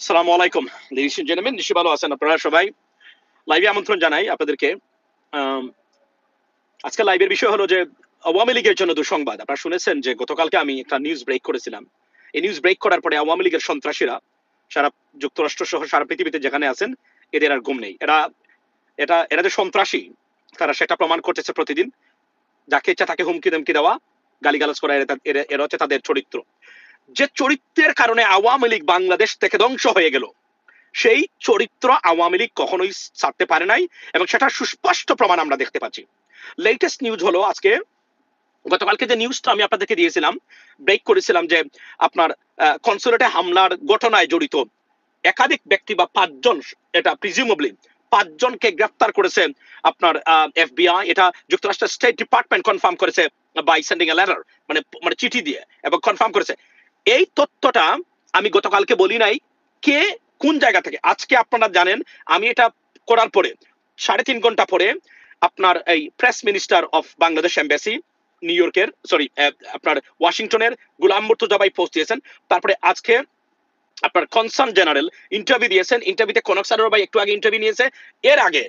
আসসালামু আলাইকুম ladies and gentlemen, নিশ্চয়ই ভালো আছেন আপনারা সবাই। লাইভে আমন্ত্রণ জানাই আপনাদেরকে। আজকে লাইভের বিষয় হলো যে আওয়ামী লীগের জন্য দুঃসংবাদ। আপনারা শুনেছেন যে গতকালকে আমি একটা নিউজ ব্রেক করেছিলাম। এই নিউজ ব্রেক করার পরে আওয়ামী লীগের সন্ত্রাসীরা সারা যুক্তরাষ্ট্র সহ সারা পৃথিবীতে যেখানে আছেন এদের আর ঘুম নেই। এরা যে সন্ত্রাসী তারা সেটা প্রমাণ করতেছে প্রতিদিন। যাকে ইচ্ছা তাকে হুমকি ধমকি দেওয়া, গালিগালাজ করা, এরা হচ্ছে তাদের চরিত্র। যে চরিত্রের কারণে আওয়ামী লীগ বাংলাদেশ থেকে ধ্বংস হয়ে গেল, সেই চরিত্র আওয়ামী লীগ কখনোই ছাড়তে পারে নাই এবং সেটা সুস্পষ্ট প্রমাণ আমরা দেখতে পাচ্ছি। লেটেস্ট নিউজ হলো আজকে গতকালকে যে নিউজটা আমি আপনাদেরকে দিয়েছিলাম, ব্রেক করেছিলাম যে আপনার কনসুলেটে হামলার ঘটনায় জড়িত একাধিক ব্যক্তি বা পাঁচজন, এটা প্রিজিউমেবলি পাঁচজনকে গ্রেফতার করেছে আপনার এফবিআই। এটা যুক্তরাষ্ট্রের স্টেট ডিপার্টমেন্ট কনফার্ম করেছে বাই সেন্ডিং এ লেটার, মানে চিঠি দিয়ে, এবং কনফার্ম করেছে। এই তথ্যটা আমি গতকালকে বলি নাই কে কোন জায়গা থেকে। আজকে আপনারা জানেন আমি এটা করার পরে 3.5 ঘন্টা পরে আপনার এই press minister of Bangladesh embassy new ইয়র্কের, সরি আপনার ওয়াশিংটনের গুলাম মুর্তজা ভাই পোস্ট দিয়েছেন। তারপরে আজকে আপনার কনসার্ন জেনারেল ইন্টারভিউ দিয়েছেন। ইন্টারভিউতে কনক সারোয়ার ভাই একটু আগে ইন্টারভিউ নিয়েছে। এর আগে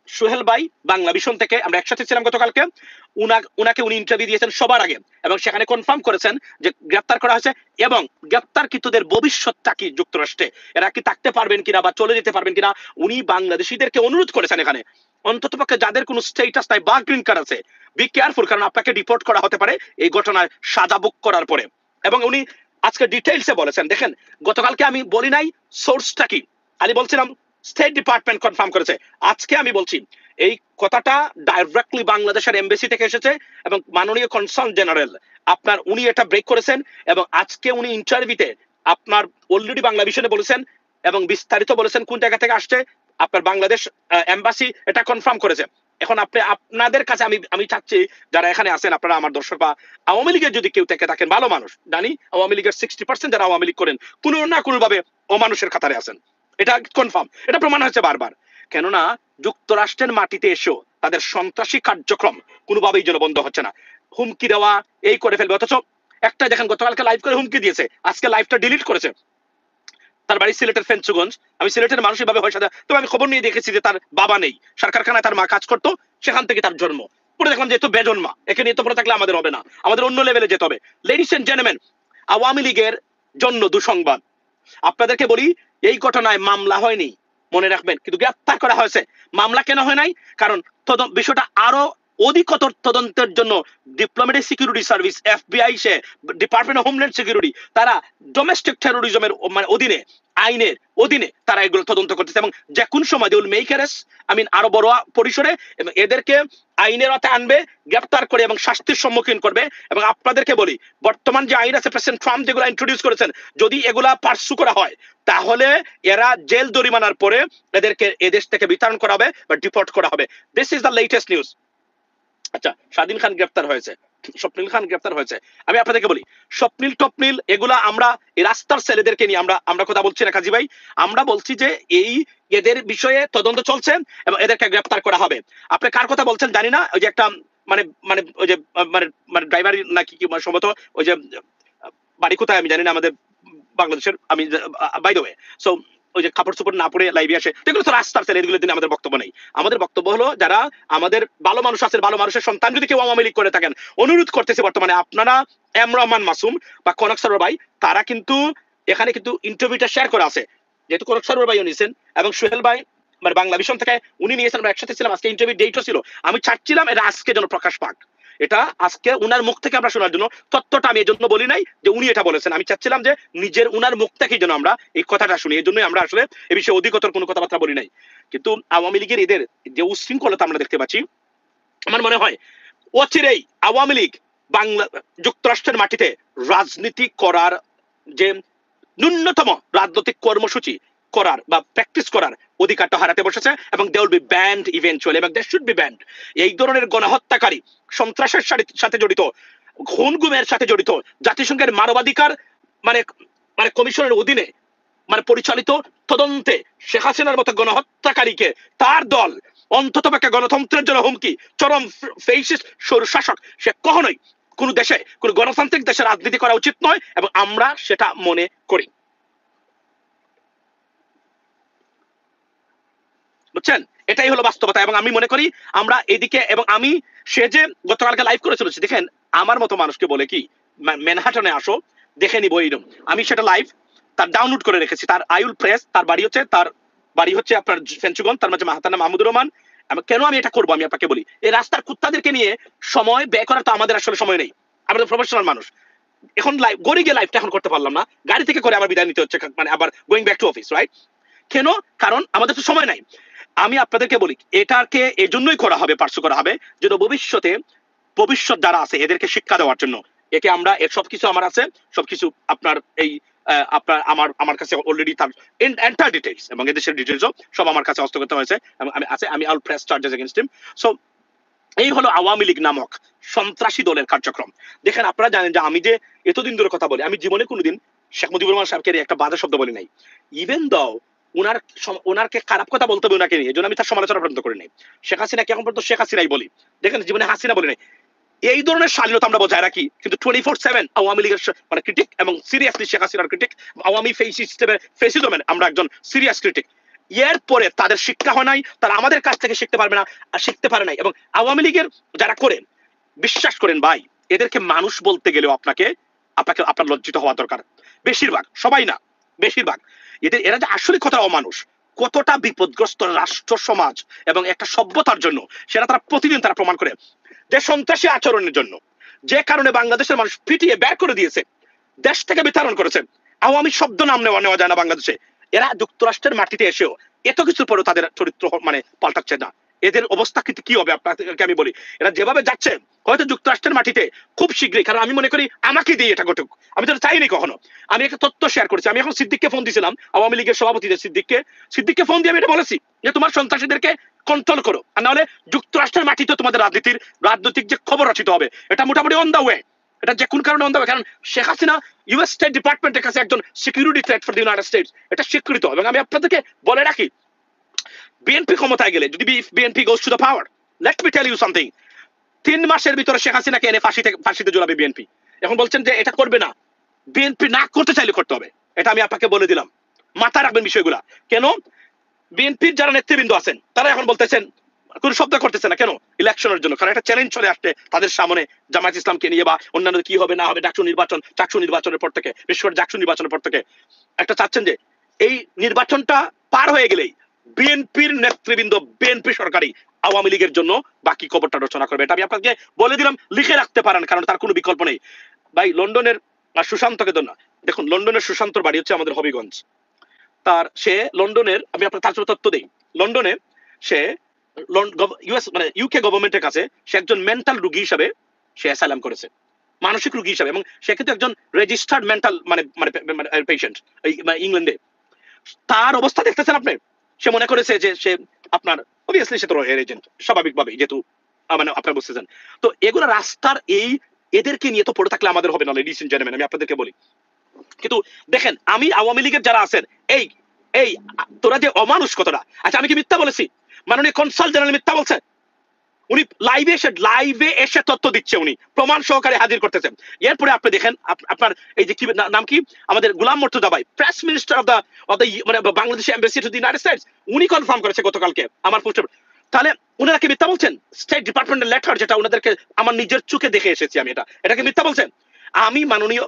সোহেল ভাই বাংলা ভিশন থেকে, আমরা একসাথে ছিলাম গতকালকে, উনাকে উনি ইন্টারভিউ দিয়েছেন সবার আগে এবং সেখানে কনফার্ম করেছেন যে গ্রেপ্তার করা হয়েছে এবং গ্রেপ্তারকৃতদের ভবিষ্যৎটা কি যুক্তরাষ্ট্রে, এরা কি থাকতে পারবেন কিনা বা চলে যেতে পারবেন কিনা উনি বাংলাদেশিদেরকে অনুরোধ করেছেন এখানে অন্ততপক্ষে যাদের কোনো স্টেটাস নাই বা গ্রিন কার্ড আছে, বি কেয়ারফুল, কারণ আপনাকে ডিপোর্ট করা হতে পারে এই ঘটনায় সাজা ভোগ করার পরে। এবং উনি আজকে ডিটেইলসে বলেছেন। দেখেন গতকালকে আমি বলি নাই সোর্সটা কি, আমি বলছিলাম স্টেট ডিপার্টমেন্ট কনফার্ম করেছে। আজকে আমি বলছি এই কথাটা ডাইরেক্টলি বাংলাদেশের এমবাসি থেকে এসেছে এবং মাননীয় কনসার্ন জেনারেল আপনার উনি এটা ব্রেক করেছেন এবং আজকে উনি ইন্টারভিউতে আপনার অলরেডি বাংলা ভিশনে বলেছেন এবং বিস্তারিত বলেছেন কোন জায়গা থেকে আসছে। আপনার বাংলাদেশ এমবাসি এটা কনফার্ম করেছে। এখন আপনাদের কাছে আমি চাচ্ছি যারা এখানে আছেন, আপনারা আমার দর্শক বা আওয়ামী লীগের যদি কেউ থেকে থাকেন, ভালো মানুষ জানি আওয়ামী লীগের 60% যারা আওয়ামী লীগ করেন কোনো না কোনো ভাবে অমানুষের কাতারে আছেন, এটা কনফার্ম, এটা প্রমাণ হচ্ছে বারবার। কেননা যুক্তরাষ্ট্রের মাটিতে এসেও তাদের সন্ত্রাসী কার্যক্রম কোনোভাবেই যেন বন্ধ হচ্ছে না। হুমকি দেওয়া এই করে ফেলবে, অথচ একটা দেখেন গতকালকে লাইভ করে হুমকি দিয়েছে, আজকে লাইভটা ডিলিট করেছে। তার বাড়ি সিলেটের ফেঞ্চুগঞ্জ। আমি সিলেটের মানুষ হিসেবে হয় সাথে, তবে আমি খবর নিয়ে দেখেছি যে তার বাবা নেই, সার কারখানায় তার মা কাজ করতো, সেখান থেকে তার জন্ম। পরে দেখলাম যেহেতু বেজন্মা, একে নিয়ে তো পরে থাকলে আমাদের হবে না, আমাদের অন্য লেভেলে যেতে হবে। লেডিস এন্ড জেন্টলম্যান, আওয়ামী লীগের জন্য দুঃসংবাদ। আপনাদেরকে বলি এই ঘটনায় মামলা হয়নি, মনে রাখবেন, কিন্তু গ্রেপ্তার করা হয়েছে। মামলা কেন হয় নাই? কারণ বিষয়টা আরো অধিকতর তদন্তের জন্য diplomatic security service FBI, say department of homeland security, তারা ডোমেস্টিক টেরোরিজমের মানে অধীনে, আইনের অধীনে তারা এগুলো তদন্ত করতেছে এবং যে কোন সময় দে উইল মেক অ্যারেস্ট, আরো বড় পরিসরে, এবং এদেরকে আইনের আওতায় আনবে, গ্রেপ্তার করে এবং শাস্তির সম্মুখীন করবে। এবং আপনাদেরকে বলি বর্তমান যে আইন আছে প্রেসিডেন্ট ট্রাম্প যেগুলো ইন্ট্রোডিউস করেছেন, যদি এগুলা পার্সু করা হয় তাহলে এরা জেল জরিমানার পরে এদেরকে এদেশ থেকে বিতরণ করা হবে বা ডিপোর্ট করা হবে। This is the latest news. আচ্ছা, স্বাধীন খান গ্রেপ্তার হয়েছে, স্বপ্নিল খান গ্রেপ্তার হয়েছে। আমি আপনাদেরকে বলি স্বপ্নিল টপনিল এগুলা আমরা এই রাস্তার ছেলেদেরকে নিয়ে আমরা কথা বলছি না কাজী ভাই, আমরা বলছি যে এই এদের বিষয়ে তদন্ত চলছে এবং এদেরকে গ্রেপ্তার করা হবে। আপনি কার কথা বলছেন জানি না, ওই যে একটা মানে মানে ওই যে মানে ড্রাইভার নাকি কি সম্ভবত, ওই যে বাড়ি কোথায় আমি জানি না আমাদের বাংলাদেশের, আমি বাই দ্য ওয়ে, সো ওই যে কাপড় চোপড় না পরে লাইভে আসে, এগুলো তো রাস্তার ছেলে, এগুলো দিন আমাদের বক্তব্য নেই। আমাদের বক্তব্য হলো যারা আমাদের ভালো মানুষ আছেন, ভালো মানুষের সন্তান যদি কেউ আওয়ামী লীগ করে থাকেন, অনুরোধ করতেছে বর্তমানে আপনারা এম রহমান মাসুম বা কনক সারোয়ার ভাই, তারা কিন্তু এখানে কিন্তু ইন্টারভিউটা শেয়ার করা আছে, যেহেতু কনক সারোয়ার ভাইও নিয়েছেন এবং সোহেল ভাই মানে বাংলা ভিশন থেকে উনি নিয়েছেন, আমরা একসাথে ছিলাম, আজকে ইন্টারভিউ ডেটও ছিল। আমি চাচ্ছিলাম এটা আজকে যেন প্রকাশ পাক, এটা আজকে উনার মুখ থেকে আমরা শোনার জন্য। তথ্যটা আমি এই জন্য বলি নাই যে উনি এটা বলেছেন, আমি চাচ্ছিলাম যে নিজের উনার মুখ থেকেই যেন আমরা এই কথাটা শুনি, এই জন্যই আমরা আসলে এই বিষয়ে অধিকতর কোনো কথাবার্তা বলি নাই। কিন্তু আওয়ামী লীগের এদের যে উশৃঙ্খলতা আমরা দেখতে পাচ্ছি, আমার মনে হয় অচিরেই আওয়ামী লীগ বাংলা যুক্তরাষ্ট্রের মাটিতে রাজনীতি করার যে ন্যূনতম রাজনৈতিক কর্মসূচি করার বা প্র্যাকটিস করার অধিকারটা হারাতে বসেছে এবং they will be banned eventually, এবং দে শুড বি ব্যান্ড। এই ধরনের গণহত্যাকারী, সন্ত্রাসের সাথে জড়িত, খুন গুমের সাথে জড়িত, জাতিসংঘের মানবাধিকার মানে মানে কমিশনের অধীনে মানে পরিচালিত তদন্তে শেখ হাসিনার মতো গণহত্যাকারীকে তার দল অন্ততপক্ষে গণতন্ত্রের জন্য হুমকি, চরম ফেসিস্ট শাসক, সে কখনোই কোন দেশে কোন গণতান্ত্রিক দেশে রাজনীতি করা উচিত নয় এবং আমরা সেটা মনে করি। বুঝছেন? এটাই হলো বাস্তবতা। এবং আমি মনে করি আমরা এদিকে, এবং আমি সে যে গতকালকে লাইভ করে চলেছি, দেখেন আমার মতো মানুষকে বলে কি ম্যানহাটনে আসো দেখে নিবো এইরকম, আমি সেটা লাইভ তার ডাউনলোড করে রেখেছি। তার আইউল প্রেস, তার বাড়ি হচ্ছে আপনার ফেঞ্চুগঞ্জ, তার মাঝে মাহাতার নাম মাহমুদুর রহমান। কেন আমি এটা করবো আমি আপনাকে বলি, এই রাস্তার কুত্তাদেরকে নিয়ে সময় ব্যয় করার তো আমাদের আসলে সময় নেই, আমরা তো প্রফেশনাল মানুষ। এখন লাইভ গড়ি গিয়ে লাইভটা এখন করতে পারলাম না, গাড়ি থেকে করে আবার বিদায় নিতে হচ্ছে, মানে আবার going back to office, right? কেন? কারণ আমাদের তো সময় নাই। আমি আপনাদেরকে বলি এটাকে এজন্যই করা হবে, পার্শ্ব করা হবে যেন ভবিষ্যৎ যারা আছে এদেরকে শিক্ষা দেওয়ার জন্য। একে আমরা এর সবকিছু আমার আছে, সবকিছু আপনার এই আপনার আমার কাছে অলরেডি তার এন্টার ডিটেইলস এবং এদেশের ডিটেইলসও সব আমার কাছে হস্তগত হয়েছে এবং আমি আল প্রেস চার্জেস এগেইনস্ট হিম। সো এই হলো আওয়ামী লীগ নামক সন্ত্রাসী দলের কার্যক্রম। দেখেন আপনারা জানেন যে আমি যে এতদিন ধরে কথা বলি, আমি জীবনে কোনোদিন শেখ মুজিবুর রহমান সাহেবকে একটা বাজে শব্দ বলি নাই। ইভেন দাও ওনারকে খারাপ কথা বলতে হবে ওনাকে নিয়ে, এই জন্য আমি তার সমালোচনা পর্যন্ত করি নাই। শেখ হাসিনাকে এখন পর্যন্ত শেখ হাসিনাই বলি, দেখেন জীবনে হাসিনা বলি নাই। এই ধরনের শালীনতা আমরা বজায় রাখি, কিন্তু 24/7 আওয়ামী লীগের মানে ক্রিটিক এবং সিরিয়াসলি শেখ হাসিনার ক্রিটিক, আওয়ামী ফেসিজমের আমরা একজন সিরিয়াস ক্রিটিক। এর পরে তাদের শিক্ষা হয় নাই, তারা আমাদের কাছ থেকে শিখতে পারবে না, শিখতে পারে নাই। এবং আওয়ামী লীগের যারা করেন, বিশ্বাস করেন ভাই, এদেরকে মানুষ বলতে গেলেও আপনার লজ্জিত হওয়া দরকার। বেশিরভাগ, সবাই না, বেশিরভাগ এরা যে আসলে কতটা অমানুষ, কতটা বিপদগ্রস্ত রাষ্ট্র সমাজ এবং একটা সভ্যতার জন্য, সেটা তারা প্রতিদিন তারা প্রমাণ করে। যে সন্ত্রাসী আচরণের জন্য যে কারণে বাংলাদেশের মানুষ পিটিয়ে বের করে দিয়েছে, দেশ থেকে বিতরণ করেছে, আওয়ামী শব্দ নাম নেওয়া যায় না বাংলাদেশে। এরা যুক্তরাষ্ট্রের মাটিতে এসেও এত কিছুর পরেও তাদের চরিত্র মানে পাল্টাচ্ছে না। এদের অবস্থা কিন্তু কি হবে আপনাদেরকে আমি বলি, এরা যেভাবে যাচ্ছে হয়তো যুক্তরাষ্ট্রের মাটিতে খুব শীঘ্রই, কারণ আমি মনে করি আমাকে দিয়ে এটা ঘটুক, আমি তো চাইনি কখনো। আমি একটা তথ্য শেয়ার করেছি, আমি এখন সিদ্দিককে ফোন দিয়েছিলাম, আওয়ামী লীগের সভাপতি সিদ্দিককে ফোন দিয়ে আমি এটা বলেছি যে তোমার সন্ত্রাসীদেরকে কন্ট্রোল করো, আর নাহলে যুক্তরাষ্ট্রের মাটিতে তোমাদের রাজনৈতিক যে খবর রচিত হবে এটা মোটামুটি অন দা ওয়ে। এটা যে কোন কারণে অন দা ওয়ে, কারণ শেখ হাসিনা ইউএস স্টেট ডিপার্টমেন্টের কাছে একজন security threat for the United states, এটা স্বীকৃত। এবং আমি আপনাদেরকে বলে রাখি, বিএনপি ক্ষমতায় গেলে, যদি BNP goes to the power, let me tell you something, 3 মাসের ভিতরে শেখ হাসিনাকে এনে ফাঁসিতে ঝুলাবে বিএনপি। এখন বলছেন যে এটা করবে না, বিএনপি না করতে চাইলে করতে হবে, এটা আমি আপনাকে বলে দিলাম, মাথায় রাখবেন বিষয়গুলা। কেন? বিএনপির যারা নেতৃবৃন্দ আছেন তারা এখন বলতেছেন, কোন শব্দ করতেছে না কেন? ইলেকশনের জন্য, কারণ একটা চ্যালেঞ্জ চলে আসছে তাদের সামনে জামায়াত ইসলামকে নিয়ে বা অন্যান্য কি হবে না হবে চাকসু নির্বাচনের পর থেকে, বিশেষ করে জাকসু নির্বাচনের পর থেকে একটা চাচ্ছেন যে এই নির্বাচনটা পার হয়ে গেলেই বিএনপির নেতৃবৃন্দ, বিএনপি সরকারি আওয়ামী লীগের জন্য বাকি খবরটা রচনা করবে। এটা আমি আপনাকে বলে দিলাম, লিখে রাখতে পারেন, কারণ তার কোনো বিকল্প নেই। ভাই লন্ডনের সুশান্তকে তো না, দেখুন লন্ডনের সুশান্তর বাড়ি হচ্ছে আমাদের হবিগঞ্জ। সে লন্ডনের, আমি আপনার তার তথ্য দিই, লন্ডনে সে ইউএস মানে ইউকে গভর্নমেন্টের কাছে সে একজন মেন্টাল রোগী হিসাবে সে অ্যাসাইলাম করেছে, মানসিক রোগী হিসাবে, এবং সে কিন্তু একজন রেজিস্টার্ড মেন্টাল পেশেন্ট ইংল্যান্ডে। তার অবস্থা দেখতেছেন আপনি, সে মনে করেছে যে সে আপনার অবভিয়াসলি সে তো এর এজেন্ট, স্বাভাবিকভাবেই, যেহেতু মানে আপনারা বুঝতেছেন। তো এগুলো রাস্তার এদেরকে নিয়ে তো পড়ে থাকলে আমাদের হবে না, লেডিস এন্ড জেন্টলম্যান, আমি আপনাদেরকে বলি। কিন্তু দেখেন আমি আওয়ামী লীগের যারা আছেন, এই এই তোরা যে অমানুষ কতটা, আচ্ছা আমি কি মিথ্যা বলেছি? মাননীয় কনসাল জেনারেল মিথ্যা বলছে? উনি লাইভে এসে তথ্য দিচ্ছে, উনি প্রমাণ সহকারে হাজির করতেছেন। এরপরে আপনি দেখেন আপনার এই যে কি নাম কি, আমাদের গোলাম মুর্তজা ভাই, প্রেস মিনিস্টার অফ দা মানে Bangladesh embassy to the United states, উনি কনফার্ম করেছে গতকালকে আমার পোস্টে। তাহলে ওনারা কি মিথ্যা বলছেন? স্টেট ডিপার্টমেন্টের লেটার, যেটা ওনাদেরকে আমার নিজের চোখে দেখে এসেছি আমি, এটাকে মিথ্যা বলছেন? আমি মাননীয়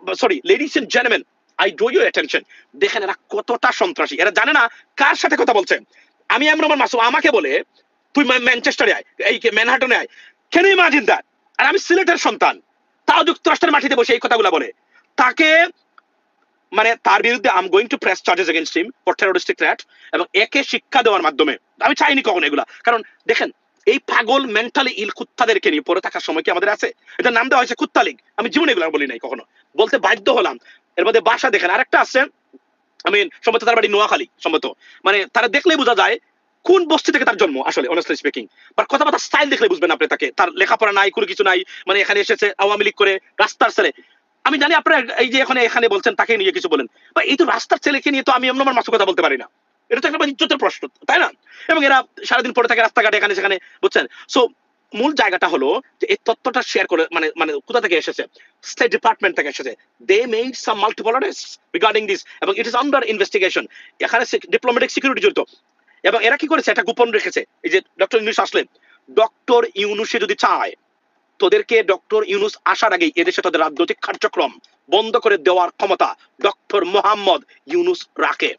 ladies and gentleman, I draw your attention, দেখেন এরা কতটা সন্ত্রাসী, এরা জানে না কার সাথে কথা বলছে। আমি রহমান মাসুম, আমাকে বলে তুই ম্যানচেস্টারে আয়, এই ম্যানহাটনে আয়, ক্যান ইউ ইমাজিন দ্যাট? আর আমি সিলেটের সন্তান, তাও যুক্তরাষ্ট্রের মাটিতে বসে এই কথাগুলো বলে। তাকে মানে তার বিরুদ্ধে I am going to press charges against him for terroristic threat, এবং একে শিক্ষা দেওয়ার মাধ্যমে, আমি চাইনি কখনো এগুলা, কারণ দেখেন এই পাগল মেন্টালি ইল কুত্তাদেরকে নিয়ে পড়ে থাকার সময় কি আমাদের আছে? এটা নাম দেওয়া হয়েছে কুত্তা লীগ, আমি জীবনে এগুলো বলি নাই কখনো, বলতে বাধ্য হলাম। এর মধ্যে বাসা দেখেন, আরেকটা আছে, আমি সম্ভবত তার বাড়ি নোয়াখালী, সম্ভবত, মানে তারা দেখলেই বোঝা যায় কোন বস্তি থেকে তার জন্ম আসলে, অনেস্টলি স্পিকিং। বাট কথাবার্তা স্টাইল দেখলে বুঝবেন আপনি তাকে, তার লেখাপড়া নাই, কোনো কিছু নাই, মানে এখানে এসেছে আওয়ামী লীগ করে, রাস্তার ছেলে। আমি জানি আপনারা এই যে এখানে বলছেন তাকে নিয়ে কিছু বলেন, বা এই তো রাস্তার ছেলেকে নিয়ে তো আমি আমার মাসু কথা বলতে পারি না, এটা তো একটা ইজ্জতের প্রশ্ন, তাই না? এবং এরা সারাদিন পড়ে থাকে রাস্তাঘাটে এখানে সেখানে, বুঝছেন? সো মূল জায়গাটা হলো যে এই তথ্যটা শেয়ার করে মানে মানে কোথা থেকে এসেছে? স্টেট ডিপার্টমেন্ট থেকে এসেছে। They made some multiple arrests regarding this, এবং ইট ইজ আন্ডার ইনভেস্টিগেশন। এখানে ডিপ্লোম্যাটিক সিকিউরিটি জড়িত। এবং এরা কি করেছে, এটা গোপন রেখেছে। এই যে ডক্টর ইউনূস আসলেন, ডক্টর ইউনূসে যদি চায় তোদেরকে ডক্টর ইউনূস আসার আগেই এদেশে তাদের রাজনৈতিক কার্যক্রম বন্ধ করে দেওয়ার ক্ষমতা ডক্টর মোহাম্মদ ইউনূস রাখে।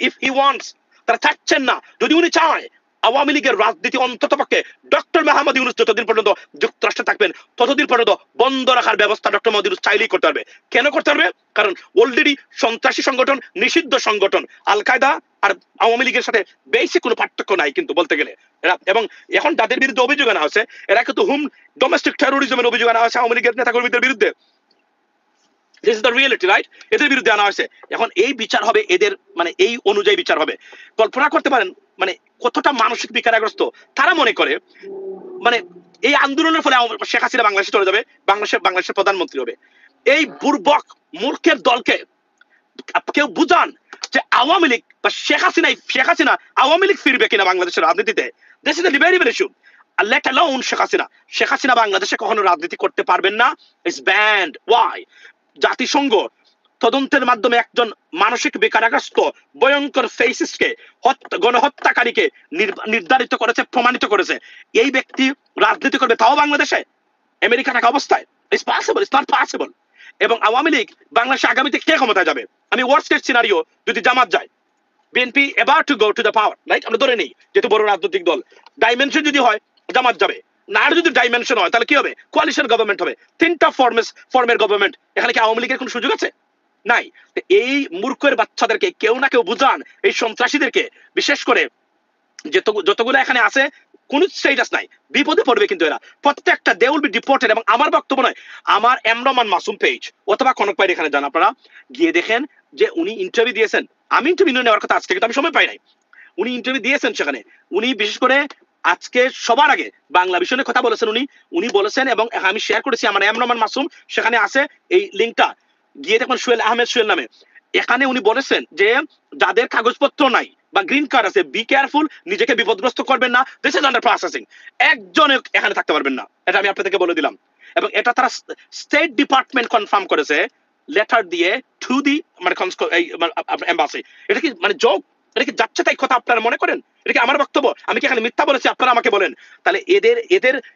ইফ হি ওয়ান্টস, তারা চাচ্ছেন না, যদি উনি চায় আওয়ামী লীগের রাজনীতি অন্তত পক্ষে ডক্টর মোহাম্মদ ইউনূস যতদিন পর্যন্ত যুক্তরাষ্ট্রে থাকবেন ততদিন পর্যন্ত বন্ধ রাখার ব্যবস্থা ডক্টর মোহাম্মদ ইউনূস চাইলেই করতে পারবে। কেন করতে পারবে? কারণ অলরেডি সন্ত্রাসী সংগঠন, নিষিদ্ধ সংগঠন আল কায়দা আর আওয়ামী লীগের সাথে বেশি কোনো পার্থক্য নাই কিন্তু বলতে গেলে এরা। এবং এখন যাদের বিরুদ্ধে অভিযোগ আনা হয়েছে এরা কিন্তু ডোমেস্টিক টেরোরিজমের অভিযোগ আনা হয়েছে আওয়ামী লীগের নেতাকর্মীদের বিরুদ্ধে। This is the reality, right? এদের বিরুদ্ধে আনা হয়েছে। এখন এই বিচার হবে এদের, মানে এই অনুযায়ী বিচার হবে। কল্পনা করতে পারেন মানে কতটা মানসিক বিকারগ্রস্ত তারা। মনে করে মানে এই আন্দোলনের ফলে শেখ হাসিনা বাংলাদেশে চলে যাবে, বাংলাদেশের প্রধানমন্ত্রী হবে। এই বুর্বক মূর্খের দলকে কেউ বুঝান যে আওয়ামী লীগ বা শেখ হাসিনা আওয়ামী লীগ ফিরবে কিনা বাংলাদেশের রাজনীতিতে। This is the very very issue. Let alone Sheikh Hasina বাংলাদেশে কখনো রাজনীতি করতে পারবেন না। It's band. ওয়াই? জাতিসংঘ তদন্তের মাধ্যমে একজন মানসিক বিকারগ্রস্ত ভয়ঙ্কর ফেসিস্টকে, গণহত্যাকারীকে নির্ধারিত করেছে, প্রমাণিত করেছে। এই ব্যক্তি রাজনীতি করবে তাও বাংলাদেশে, আমেরিকা থাকা অবস্থায়? It's possible, it's not possible. এবং আওয়ামী লীগ বাংলাদেশে আগামীতে কে ক্ষমতায় যাবে? আমি ওয়ার্স্ট কেস সিনারিও, যদি জামাত যায়, বিএনপি এবার to go to the power, right? আমরা ধরে নেই যেহেতু বড় রাজনৈতিক দল, ডাইমেনশন যদি হয় জামাত যাবে, না আর যদি ডাইমেনশন হয় তাহলে কি হবে? কোয়ালিশন গভর্নমেন্ট হবে, তিনটা ফর্মের গভর্নমেন্ট। এখানে কি আওয়ামী লীগের কোনো সুযোগ আছে? নাই। এই মূর্খের বাচ্চাদেরকে কেউ না কেউ বুঝান, এই সন্ত্রাসীদেরকে, বিশেষ করে যতগুলো এখানে আছে কোন স্টেটাস নাই, বিপদে পড়বে কিন্তু এরা প্রত্যেকটা। They will be deported. এবং আমার বক্তব্য নয়, আমার এমরমান মাসুম পেজ অথবা কনক ভাই এখানে যান, আপনারা গিয়ে দেখেন যে উনি ইন্টারভিউ দিয়েছেন। আমি ইন্টারভিউ নেওয়ার কথা আজকে, কিন্তু আমি সময় পাই নাই। উনি ইন্টারভিউ দিয়েছেন সেখানে। উনি বিশেষ করে আজকে সবার আগে বাংলা বিষয়ে কথা বলেছেন। উনি বলেছেন, এবং আমি শেয়ার করেছি আমার এমরমান মাসুম, সেখানে আছে এই লিঙ্কটা, গিয়ে দেখুন, আহমেদ সোহেল নামে। এখানে উনি বলেছেন যে যাদের কাগজপত্র নাই বা গ্রিন কার্ড আছে, বি কেয়ারফুল, নিজেকে বিপদগ্রস্ত করবেন না, দিস ইজ আন্ডার প্রসেসিং। একজন এখানে থাকতে পারবেন না, এটা আমি আপনাদেরকে বলে দিলাম। এবং এটা তারা স্টেট ডিপার্টমেন্ট কনফার্ম করেছে লেটার দিয়ে টু দি মানে এম্বাসি। এটা কি মানে জোক? এটা কি যাচ্ছে তাই কথা আপনারা মনে করেন? এটা কি আমার বক্তব্য? আমি কি এখানে মিথ্যা বলেছি? আপনারা আমাকে বলেন। তাহলে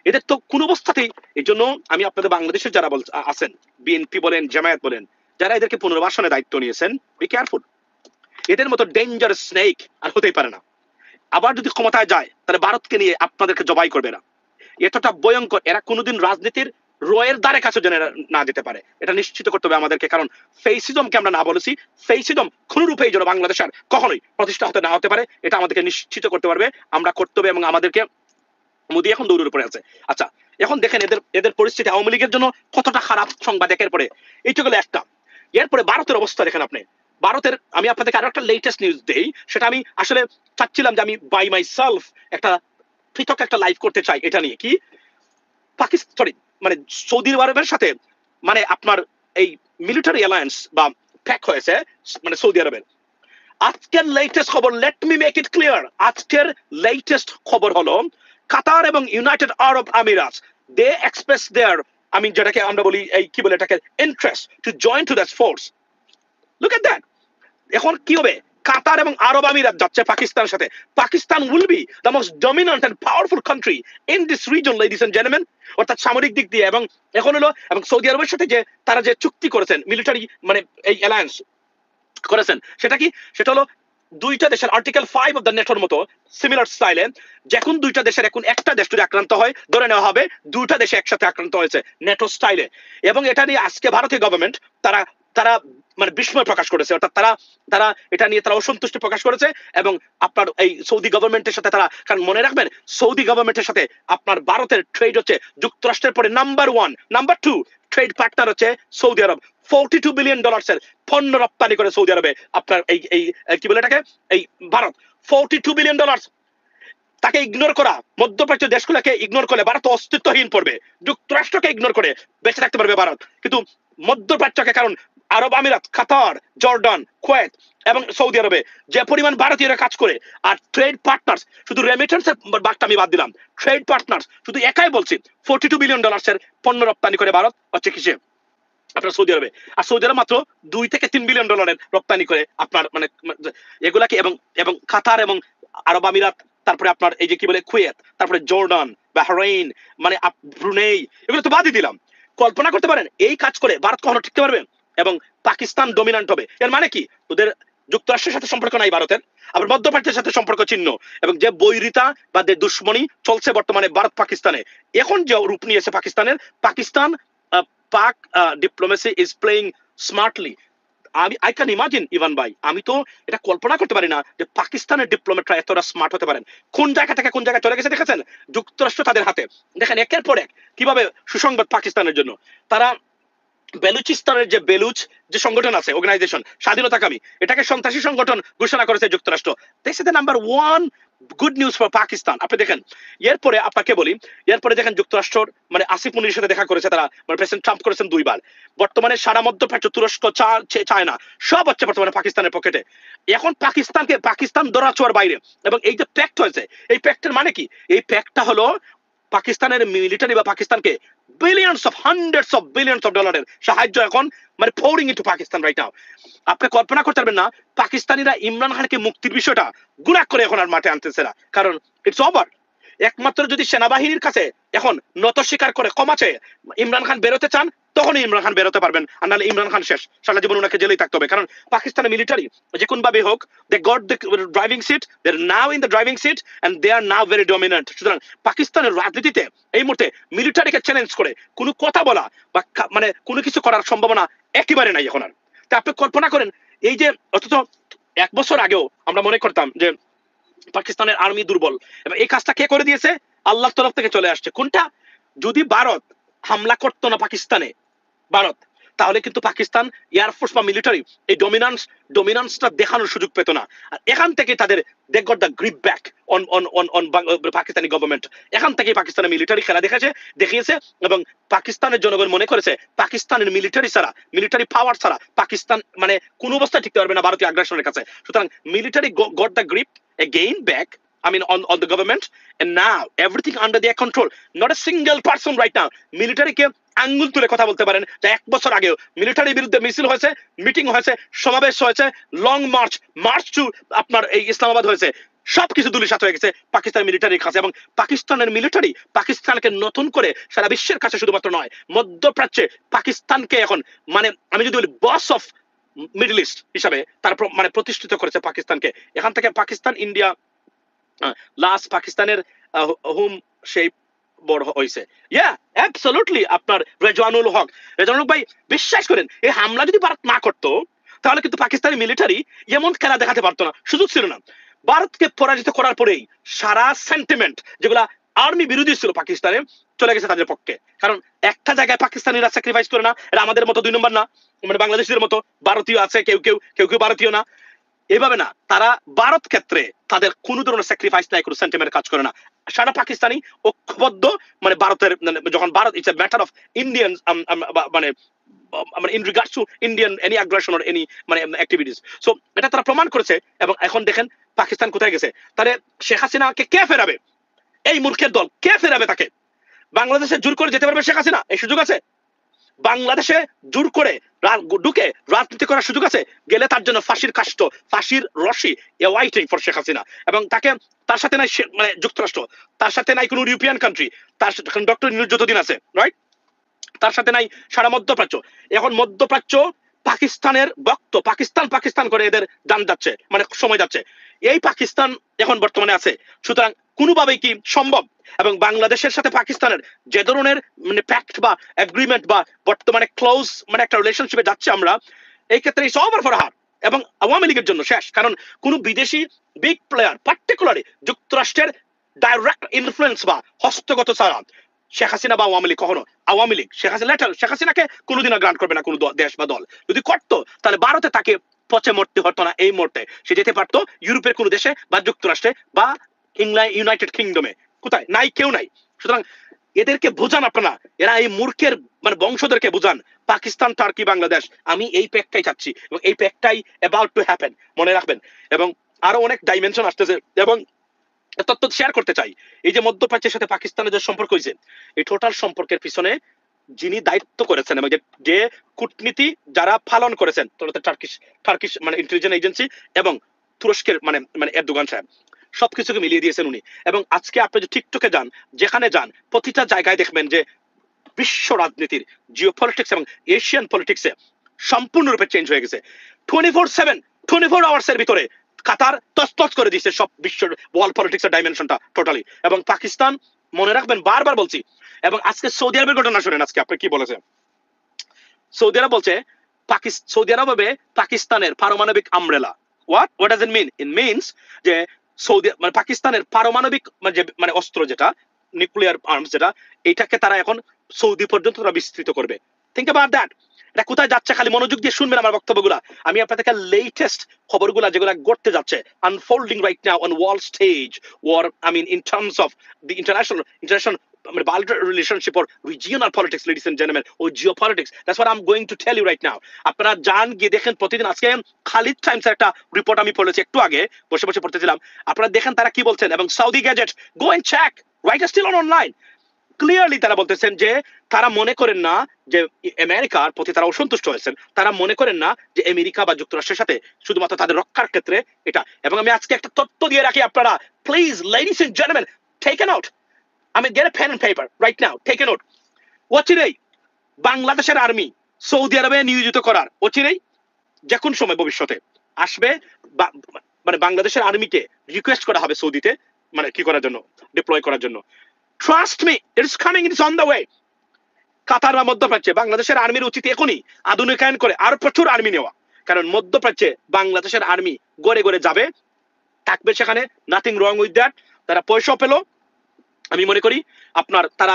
এদের তো কোন অবস্থাতেই। এই জন্য আমি আপনাদের বাংলাদেশের যারা আছেন, বিএনপি বলেন, জামায়াত বলেন, যারা এদেরকে পুনর্বাসনের দায়িত্ব নিয়েছেন, বি কেয়ারফুল। এদের মতো ডেঞ্জারাস স্নেক আর হতেই পারে না। আবার যদি ক্ষমতায় যায় তাহলে ভারতকে নিয়ে আপনাদেরকে জবাই করবে না। এতটা ভয়ঙ্কর। এরা কোনোদিন রাজনীতির রয়ের দ্বারে কাছে যেন না যেতে পারে, এটা নিশ্চিত করতে হবে আমাদেরকে। কারণ ফেসিজমকে আমরা না বলেছি, ফেসিজম কোন রূপেই যেন বাংলাদেশ আর কখনোই প্রতিষ্ঠা হতে না হতে পারে, এটা আমাদেরকে নিশ্চিত করতে পারবে, আমরা করতে হবে। এবং আমাদেরকে মোদী এখন দৌড়ের উপরে আছে। আচ্ছা, এখন দেখেন এদের পরিস্থিতি আওয়ামী লীগের জন্য কতটা খারাপ সংবাদ একের পরে। এইটা হলো একটা। এরপরে ভারতের অবস্থা দেখেন আপনি। ভারতের আমি আপনাদেরকে আরো একটা লেটেস্ট নিউজ দেই, সেটা আমি আসলে চাচ্ছিলাম যে আমি বাই মাই সেলফ একটা পৃথক একটা লাইভ করতে চাই এটা নিয়ে। কি পাকিস্তান মানে সৌদি আরবের সাথে মানে আপনার এই মিলিটারি অ্যালায়েন্স বা প্যাক হয়েছে মানে সৌদি আরবের। আজকের লেটেস্ট খবর, let me make it clear, আজকের লেটেস্ট খবর হলো কাতার এবং United Arab আমিরাতস they express their, আমি যেটাকে আমরা বলি এই কি বলে এটাকে, interest to join to that force. Look at that. এখন কি হবে? কাতার এবং আরব আমিরাত যাচ্ছে পাকিস্তানের সাথে। Pakistan will be the most dominant and powerful country in this region, ladies and gentleman, অর্থাৎ সামরিক দিক দিয়ে। এবং এখন হলো, এবং সৌদি আরবের সাথে যে তারা যে চুক্তি করেছেন, মিলিটারি মানে এই অ্যালায়েন্স করেছেন, সেটা কি? সেটা হলো দুইটা দেশের আর্টিকেল 5 অফ দ্য নেটোর মতো সিমিলার স্টাইলে, যখন দুইটা দেশের এখন একটা দেশ যদি আক্রান্ত হয় ধরে নেওয়া হবে দুইটা দেশে একসাথে আক্রান্ত হয়েছে নেটো স্টাইলে। এবং এটা নিয়ে আজকে ভারতীয় গভর্নমেন্ট তারা তারা মানে বিস্ময় প্রকাশ করেছে, অর্থাৎ তারা এটা নিয়ে তারা অসন্তুষ্টি প্রকাশ করেছে। এবং আপনার এই সৌদি গভর্নমেন্টের সাথে তারা, কারণ মনে রাখবেন সৌদি গভর্নমেন্টের সাথে আপনার ভারতের ট্রেড হচ্ছে যুক্তরাষ্ট্রের পরে নাম্বার 1, নাম্বার 2 ট্রেড পার্টনার হচ্ছে সৌদি আরব। $42 বিলিয়ন পণ্য রপ্তানি করে সৌদি আরবে আপনার এই কি বলে এটাকে, এই ভারত। $42 বিলিয়ন। তাকে ইগনোর করা, মধ্যপ্রাচ্য দেশগুলোকে ইগনোর করলে ভারত অস্তিত্বহীন পড়বে। যুক্তরাষ্ট্রকে ইগনোর করে বেঁচে থাকতে পারবে ভারত, কিন্তু মধ্যপ্রাচ্যকে, কারণ আরব আমিরাত, কাতার, জর্ডান, কুয়েত এবং সৌদি আরবে যে পরিমাণ ভারতীয়রা কাজ করে, আর ট্রেড পার্টনার্স, শুধু রেমিটেন্সের বার্তা আমি বাদ দিলাম, ট্রেড পার্টনার্স শুধু একাই বলছি $42 বিলিয়ন পণ্য রপ্তানি করে ভারত হচ্ছে কিসে, আপনার সৌদি আরবে। আর সৌদি আরব মাত্র $2 থেকে $3 বিলিয়ন রপ্তানি করে আপনার মানে এগুলাকে। এবং কাতার এবং আরব আমিরাত, তারপরে আপনার এই যে কি বলে কুয়েত, তারপরে জর্ডান, বাহরাইন, মানে ব্রুনেই, এগুলো তো বাদই দিলাম। কল্পনা করতে পারেন এই কাজ করে ভারত কখনো টিকতে পারবে? এবং পাকিস্তান ডমিন্যান্ট হবে। এর মানে কি? ওদের যুক্তরাষ্ট্রের সাথে সম্পর্ক নাই ভারতের, আবার মধ্যপ্রাচ্যের সাথে সম্পর্ক ছিন্ন, এবং যে বৈরিতা বা যে দুশ্মনী চলছে বর্তমানে ভারত পাকিস্তানে, এখন যে রূপ নিয়েছে পাকিস্তানের, Pakistan Pak diplomacy is playing smartly. I can imagine even ভাই, আমি তো এটা কল্পনা করতে পারি না যে পাকিস্তানের ডিপ্লোমেটরা এতটা স্মার্ট হতে পারেন। কোন জায়গা থেকে কোন জায়গায় চলে গেছে দেখেছেন? যুক্তরাষ্ট্র তাদের হাতে। দেখেন একের পর এক কিভাবে সুসংবাদ পাকিস্তানের জন্য। তারা বেলুচিস্তানের যে বেলুচ যে সংগঠন আছে, অর্গানাইজেশন স্বাধীনতাকামী, এটাকে সন্ত্রাসী সংগঠন ঘোষণা করেছে যুক্তরাষ্ট্র। This is the number one good news for Pakistan. আপনি দেখেন এরপরে আপনাকে বলি, এরপরে দেখেন যুক্তরাষ্ট্র মানে আসিফ মুনির সাথে দেখা করেছে তারা, মানে প্রেসিডেন্ট ট্রাম্প করেছেন 2 বার। বর্তমানে সারা মধ্যপ্রাচ্য, তুরস্ক, চায়না সব হচ্ছে বর্তমানে পাকিস্তানের পকেটে। এখন পাকিস্তান দৌড়াচোয়ার বাইরে। এবং এই যে প্যাক্ট হয়েছে, এই প্যাক্টের মানে কি? এই প্যাক্টটা হলো পাকিস্তানের মিলিটারি বা পাকিস্তানকে billions of hundreds of billions of ডলারের সাহায্য এখন মানে pouring into Pakistan right now. আপনি কল্পনা করতে পারবেন না পাকিস্তানিরা ইমরান খানকে মুক্তির বিষয়টা গুণাক করে এখন আর মাঠে আনতেছে না, কারণ ইটস ওভার। একমাত্র যদি সেনাবাহিনীর কাছে এখন নত স্বীকার করে কমাচ্ছে ইমরান খান বেরোতে চান, তখনই ইমরান খান বেরোতে পারবেন, আর নাহলে ইমরান খান শেষ, সারা জীবন ওনাকে জেলেই থাকতে হবে। কারণ পাকিস্তানের মিলিটারি যে কোন ভাবে হোক, they got the driving seat, they are now in the driving seat and they are now very dominant. সুতরাং পাকিস্তানের রাজনীতিতে এই মুহূর্তে মিলিটারিকে চ্যালেঞ্জ করে কোনো কথা বলা বা মানে কোনো কিছু করার সম্ভাবনা একেবারে নাই এখন আর। তা আপনি কল্পনা করেন এই যে, অথচ 1 বছর আগেও আমরা মনে করতাম যে পাকিস্তানের আর্মি দুর্বল, এবং এই কাজটা কে করে দিয়েছে? আল্লাহর তরফ থেকে চলে আসছে। কোনটা? যদি ভারত হামলা করতো না পাকিস্তানে, ভারত, তাহলে কিন্তু পাকিস্তান এয়ারফোর্স বা মিলিটারি এই ডমিনান্সটা দেখানোর সুযোগ পেত না। আর এখান থেকে তাদের they got the grip back on on on on Pakistani government. এখান থেকে পাকিস্তানের মিলিটারি খেলা দেখিয়েছে, এবং পাকিস্তানের জনগণ মনে করেছে পাকিস্তানের মিলিটারি পাওয়ার ছাড়া পাকিস্তান মানে কোন অবস্থায় টিকতে পারবে না ভারতীয় আগ্রাসনের কাছে। সুতরাং military got the grip again back, I mean on the government, and now everything under their control. Not a single person right now military কে আঙ্গুল তুলে কথা বলতে পারেন যে 1 বছর আগেও মিলিটারির বিরুদ্ধে মিছিল হয়েছে, মিটিং হয়েছে, সমাবেশ হয়েছে, লং মার্চ টু আপনার এই ইসলামাবাদ হয়েছে, সবকিছু ধূলিসাৎ হয়ে গেছে পাকিস্তান মিলিটারির কাছে। এবং পাকিস্তানের মিলিটারি পাকিস্তানকে নতুন করে সারা বিশ্বের কাছে শুধুমাত্র নয়, মধ্যপ্রাচ্যে পাকিস্তানকে এখন মানে আমি যদি বলি বস অফ মিডল ইস্ট হিসাবে তারা মানে প্রতিষ্ঠিত করেছে পাকিস্তানকে। এখান থেকে পাকিস্তান ইন্ডিয়া লাস্ট পাকিস্তানের হোম সেই বড় হয়েছে। ইয়া অ্যাবসলিউটলি। আপনার রেজওয়ানুল হক ভাই বিশ্বাস করেন এই হামলা যদি ভারত না করতো তাহলে কিন্তু পাকিস্তানি মিলিটারি এমন খেলা দেখাতে পারতো না, সুযোগ ছিল না। ভারতকে পরাজিত করার পরেই সারা সেন্টিমেন্ট যেগুলা আর্মি বিরোধী ছিল পাকিস্তানে চলে গেছে তাদের পক্ষে। কারণ একটা জায়গায় পাকিস্তানিরা স্যাক্রিফাইস করে না, এটা আমাদের মতো 2 নম্বর না, মানে বাংলাদেশের মতো ভারতীয় আছে, কেউ কেউ ভারতীয় না, এইভাবে না। তারা ভারত ক্ষেত্রে তাদের কোন ধরনের স্যাক্রিফাইস নাই, কোনো সেন্টিমেন্ট কাজ করে না। সারা পাকিস্তানি ঐক্যবদ্ধ, মানে ভারতের যখন Bharat it's a matter of Indian মানে in regards to Indian any aggression or any মানে অ্যাক্টিভিটিস। সো এটা তারা প্রমাণ করেছে। এবং এখন দেখেন পাকিস্তান কোথায় গেছে। তাহলে শেখ হাসিনাকে কে ফেরাবে? এই মূর্খের দল কে ফেরাবে তাকে? বাংলাদেশে জোর করে যেতে পারবে শেখ হাসিনা? এই সুযোগ আছে। বাংলাদেশে জোর করে ঢুকে রাজনীতি করার সুযোগ আছে। গেলে তার জন্য ফাঁসির কাষ্ট, ফাঁসির রশি ওয়াইটিং ফর শেখ হাসিনা। এবং তার সাথে নাই মানে যুক্তরাষ্ট্র, তার সাথে নাই কোনো ইউরোপিয়ান কান্ট্রি, তার ডক্টর নিউজ যতদিন আছে রাইট, তার সাথে নাই সারা মধ্যপ্রাচ্য। এখন মধ্যপ্রাচ্য পাকিস্তানের ভক্ত, পাকিস্তান করে এদের দান যাচ্ছে, মানে সময় যাচ্ছে। এই পাকিস্তান এখন বর্তমানে আছে। সুতরাং কোনোভাবেই কি সম্ভব? এবং বাংলাদেশের সাথে পাকিস্তানের যে ধরনের মানে প্যাক্ট বা এগ্রিমেন্ট বা বর্তমানে ক্লোজ মানে একটা রিলেশনশিপে যাচ্ছে আমরা, এই ক্ষেত্রে ইটস ওভার ফর হার। এবং আওয়ামী লীগের জন্য শেষ। কারণ কোন বিদেশি বিগ প্লেয়ার পার্টিকুলারলি যুক্তরাষ্ট্রের ডাইরেক্ট ইনফ্লুয়েন্স বা হস্তগত ছাড়া শেখ হাসিনা বা আওয়ামী লীগ কখনো, আওয়ামী লীগ শেখ হাসিনাকে কোনোদিনও গ্রান্ট করবে না কোনো দেশ বা দল। যদি করতো তাহলে ভারতে তাকে পচে মরতে হতো না। এই মুহূর্তে সে যেতে পারতো ইউরোপের কোনো দেশে বা যুক্তরাষ্ট্রে বা ইংল্যান্ড, ইউনাইটেড কিংডমে, কোথায় নাই, কেউ নাই। সুতরাং এদেরকে বোঝান আপনারা, এরা এই মূর্খের মানে বংশধরকে বোঝান পাকিস্তান, টার্কি, বাংলাদেশ। আমি এই প্যাকটাই চাচ্ছি এবং এই প্যাকটাই অ্যাবাউট টু হ্যাপেন, মনে রাখবেন। এবং আরো অনেক ডাইমেনশন আসতেছে এবং তথ্য শেয়ার করতে চাই। এই যে মধ্যপ্রাচ্যের সাথে পাকিস্তানের যে সম্পর্ক হয়েছে, এই টোটাল সম্পর্কের পিছনে যিনি দায়িত্ব করেছেন এবং যে কূটনীতি যারা পালন করেছেন, টার্কিশ মানে ইন্টেলিজেন্স এজেন্সি এবং তুরস্কের মানে এরদোগান সাহেব, সবকিছুকে মিলিয়ে দিয়েছেন উনি। এবং আজকে আপনি যদি টিকটকে যান, যেখানে যান, প্রতিটা জায়গায় দেখবেন যে বিশ্ব রাজনীতির জিওপলিটিক্স এবং এশিয়ান পলিটিক্সে সম্পূর্ণরূপে চেঞ্জ হয়ে গেছে। 24/7 24 আওয়ার্সের ভিতরে কাতার তছতছ করে দিচ্ছে সব বিশ্বের ওয়ার্ল্ড পলিটিক্সের ডাইমেনশনটা টোটালি। এবং পাকিস্তান, মনে রাখবেন, বারবার বলছি। এবং আজকে সৌদি আরবের ঘটনা শুনেন, আজকে আপনি কি বলেছে। সৌদি আরব বলছে সৌদি আরব হবে পাকিস্তানের পারমাণবিক umbrella. What does it mean? It means যে সৌদি মানে পাকিস্তানের পারমাণবিক মানে অস্ত্র যেটা নিউক্লিয়ার আর্মস যেটা, এটাকে তারা এখন সৌদি পর্যন্ত তারা বিস্তৃত করবে। Think about that. এটা কোথায় যাচ্ছে খালি মনোযোগ দিয়ে শুনবেন আমার বক্তব্যগুলা। আমি আপনাদেরকে লেটেস্ট খবরগুলা যেগুলো ঘটতে যাচ্ছে, unfolding right now on world stage, or I mean in terms of the international bilateral relationship or regional politics, ladies and gentlemen, or geopolitics. That's what I'm going to tell you right now. আপনারা যান গিয়ে দেখেন প্রতিদিন। আজকে খালিদ টাইমসের একটা report আমি পড়েছি একটু আগে, বসে বসে পড়তেছিলাম। আপনারা দেখেন তারা কি বলছেন। এবং Saudi gazette, go and check, right still on online. Clearly তারা বলতেছেন যে তারা মনে করেন না যে আমেরিকার প্রতি তারা অসন্তুষ্ট হয়েছেন। তারা মনে করেন না যে আমেরিকা বা যুক্তরাষ্ট্রের সাথে শুধুমাত্র তাদের রক্ষার ক্ষেত্রে এটা। এবং আমি আজকে একটা তথ্য দিয়ে রাখি, আপনারা please ladies and gentleman take a note. I mean, get a pen and paper right now. Take a note. অচিরেই বাংলাদেশের আর্মি সৌদি আরবে নিয়োজিত করার অচিরেই যে কোন সময় ভবিষ্যতে আসবে, মানে বাংলাদেশের আর্মিকে রিকোয়েস্ট করা হবে সৌদিতে, মানে কি করার জন্য, ডিপ্লয় করার জন্য। Trust me, it is coming, it is on the way. Qatar বা মধ্যপ্রাচ্যে বাংলাদেশের আর্মির উচিত এখনই আধুনিকায়ন করে আর প্রচুর আর্মি নেওয়া। কারণ মধ্যপ্রাচ্যে বাংলাদেশের আর্মি গড়ে গড়ে যাবে, থাকবে সেখানে, নাথিং রং উইথ দ্যাট। তারা পয়সা পেলো, আমি মনে করি আপনার তারা